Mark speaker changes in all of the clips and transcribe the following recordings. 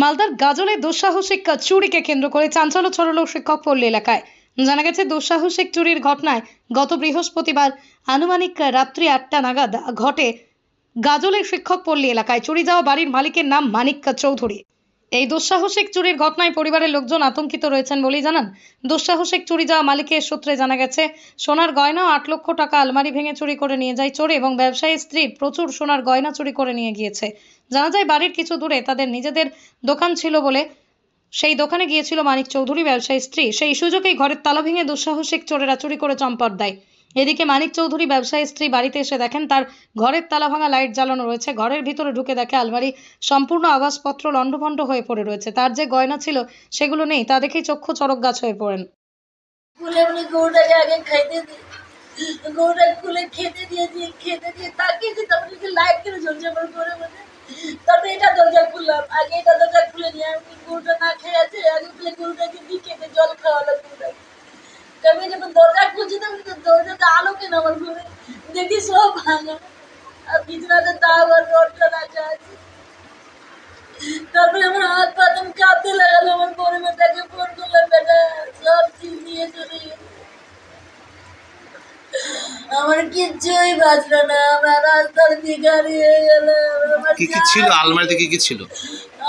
Speaker 1: মালদার গাজলে দুঃসাহসিক চুরিকে কেন্দ্র করে চাঞ্চল্য ছড়ালো শিক্ষকপল্লী এলাকায়। জানা গেছে, দুঃসাহসিক চুরির ঘটনায় গত বৃহস্পতিবার আনুমানিক রাত্রি 8টা নাগাদ ঘটে গাজলের শিক্ষকপল্লী এলাকায়। চুরি যাওয়া বাড়ির মালিকের নাম মানিক চৌধুরী। এই দুঃসাহসিক চুরির ঘটনায় পরিবারের লোকজন আতঙ্কিত রয়েছেন বলেই জানান দুঃসাহসিক চুরি যাওয়া মালিকের সূত্রে জানা গেছে, সোনার গয়না 8 লক্ষ টাকা আলমারি ভেঙে চুরি করে নিয়ে যায় চোর এবং ব্যবসায়ী স্ত্রীর প্রচুর সোনার গয়না চুরি করে নিয়ে গিয়েছে। জানা যায়, বাড়ির কিছু দূরে তাদের নিজেদের দোকান ছিল বলে সেই দোকানে গিয়েছিল মানিক চৌধুরী ব্যবসায়ী স্ত্রী। সেই সুযোগেই ঘরের তালা ভেঙে দুঃসাহসিক চোরেরা চুরি করে চম্পট দেয়। এদিকে মানিক চৌধুরী ব্যবসায়ী স্ত্রী বাড়িতে এসে দেখেন তার ঘরের তালা ভাঙা, লাইট জ্বালানো রয়েছে। ঘরের ভিতরে ঢুকে দেখে আলমারি সম্পূর্ণ আবাসপত্র লণ্ডভণ্ড হয়ে পড়ে রয়েছে। তার যে গয়না ছিল সেগুলো নেই, তা দেখেই চক্ষু চড়ক গাছ হয়ে পড়েন।
Speaker 2: গরুটাকে আগে খাইতে দিই, গরুটা খুলে খেতে দিয়েছি, খেতে দিয়ে তাকিয়েছি, তারপরে লাইট কেন জ্বলছে আমার ঘরে মধ্যে। তারপরে এটা দরজা খুললাম, আগে এটা দরজা খুলে নিয়ে আমি গরুটা না খেয়ে আছে, আগে খুলে গরুটাকে দিয়ে খেতে জল খাওয়ালো গরুটাকে। আমি যখন দরজা খুলছি তখন দরজাতে আলো কেন আমার ঘরে, দেখি সব ভাঙা, আর বিছানাতে তাও আর রডটা রাখা আছে। তারপরে আমার হাত পা একদম কাঁপতে লাগালো, আমার পরিবারটাকে ফোন করলাম, বেটা সব চিজ নিয়ে চলে গেল। আমার কিচ্ছুই বাঁচলো না, আমার রাস্তার ভিখারি হয়ে গেল।
Speaker 3: কি কি ছিল আলমারিতে? কি কি ছিল?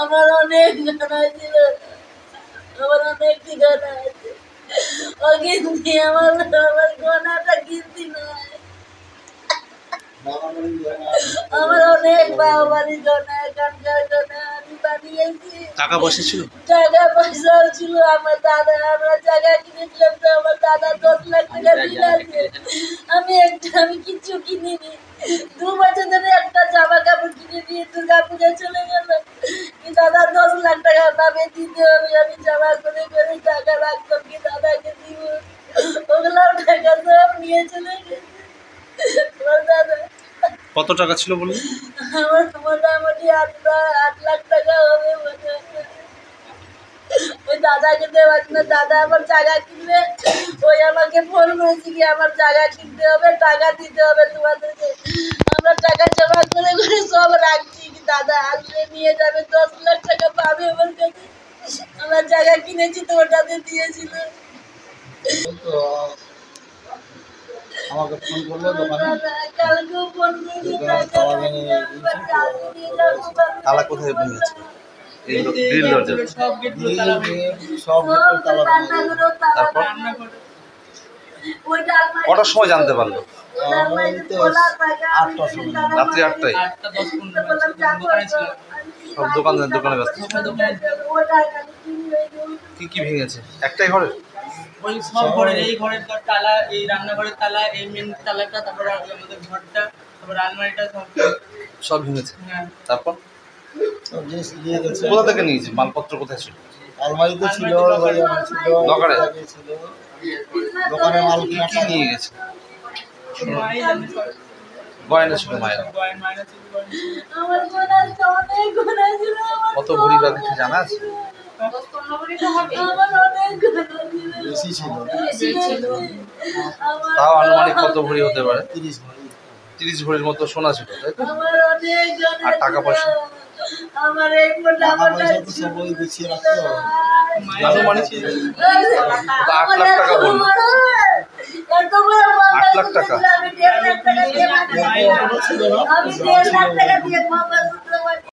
Speaker 2: আমার অনেক গয়না ছিল, আমার অনেক ঠিকানা আছে, ও কিনতি আমার গয়নাটা কিনতি নয়। আমার অনেক বাবা বাড়ির গয়না, এখানকার গয়না আমি বানিয়েছি।
Speaker 3: টাকা পয়সা ছিল?
Speaker 2: টাকা পয়সাও ছিল। আমার দাদা, আমরা জায়গা কিনেছিলাম তো আমার দাদা 10 লাখ টাকা বিল আছে। আমি কিচ্ছু কিনিনি। 2 বছর ধরে একটা জামা কাপড় কিনে দিয়ে দুর্গা পূজা চলে গেল। কি দাদা 10 লাখ টাকা পাবে, দিতে হবে। আমি জামা করে করে টাকা রাখতাম, কি দাদাকে দিব, ওগুলো টাকা সব নিয়ে চলে গেছে আমার দাদা।
Speaker 3: কত টাকা ছিল বলুন?
Speaker 2: আমার মোটামুটি 8 লাখ টাকা হবে মনে হয়। ওই দাদাকে দেওয়ার জন্য, দাদা আমার জায়গা কিনবে, ওই আমাকে ফোন করেছি কি আমার জায়গা কিনতে হবে, টাকা দিতে হবে তোমাদেরকে। আমরা টাকা জমা করে করে সব রাখছি, কি দাদা আসলে নিয়ে যাবে, 10 লাখ টাকা পাবে আমার কাছে। আমার জায়গা কিনেছি তো ওটাতে দিয়েছিল।
Speaker 4: আমাকে ফোন করলো দোকানে,
Speaker 2: কালকেও ফোন করেছি,
Speaker 3: তালা কোথায় ভেঙেছে? এই গ্রিল দরজা?
Speaker 4: সব গেটের তালা ভেঙে।
Speaker 3: তারপর কটার সময় জানতে পারলো? রাত্রি 8টায়। সব দোকানে ব্যস্ত। কি কি ভেঙেছে? একটাই ঘরের?
Speaker 5: ওই সব ঘরের, এই ঘরের তালা, এই রান্নাঘরের তালা, এই মেন তালাটা, তারপরে আমাদের ঘরটা, তারপরে আলমারিটা
Speaker 3: সব ভেঙেছে।
Speaker 5: হ্যাঁ।
Speaker 3: তারপর
Speaker 4: সব জিনিস নিয়ে গেছে।
Speaker 3: কোথা থেকে নিয়েছে? মালপত্র কোথায় ছিল?
Speaker 4: আলমারিতে ছিল, ছিল,
Speaker 3: লকারে
Speaker 4: ছিল, দোকানে মাল
Speaker 3: কি
Speaker 4: কিনা
Speaker 3: কি নিয়ে গেছে?
Speaker 5: মাই জানে সব।
Speaker 3: গয়না ছিল মায়ের?
Speaker 5: মাইনা ছিল, গয়না ছিল।
Speaker 2: আমার গোনা অনেক গোনা ছিল।
Speaker 3: কত ভরি বা কিছু জানা আছে?
Speaker 2: আমার অনেক গোনা ছিল।
Speaker 4: বেশি ছিল,
Speaker 3: তাও আনুমানিক কত ভরি হতে পারে?
Speaker 4: 30 ভরি।
Speaker 3: 30 ভরির মতো সোনা ছিল, তাই তো?
Speaker 2: আমার অনেক গোনা
Speaker 3: আর টাকা পয়সা?
Speaker 2: আমার এই মোটা
Speaker 4: টাকা
Speaker 2: মোটা
Speaker 4: পয়সা তো সব ওই গুছিয়ে রাখতো।
Speaker 3: আনুমানিক 8 লাখ টাকা বললো। 8 লাখ টাকা?
Speaker 2: আমি 1.5 লাখ টাকা দিয়ে
Speaker 4: ছিল না,
Speaker 2: আমি 1.5 লাখ টাকা দিয়ে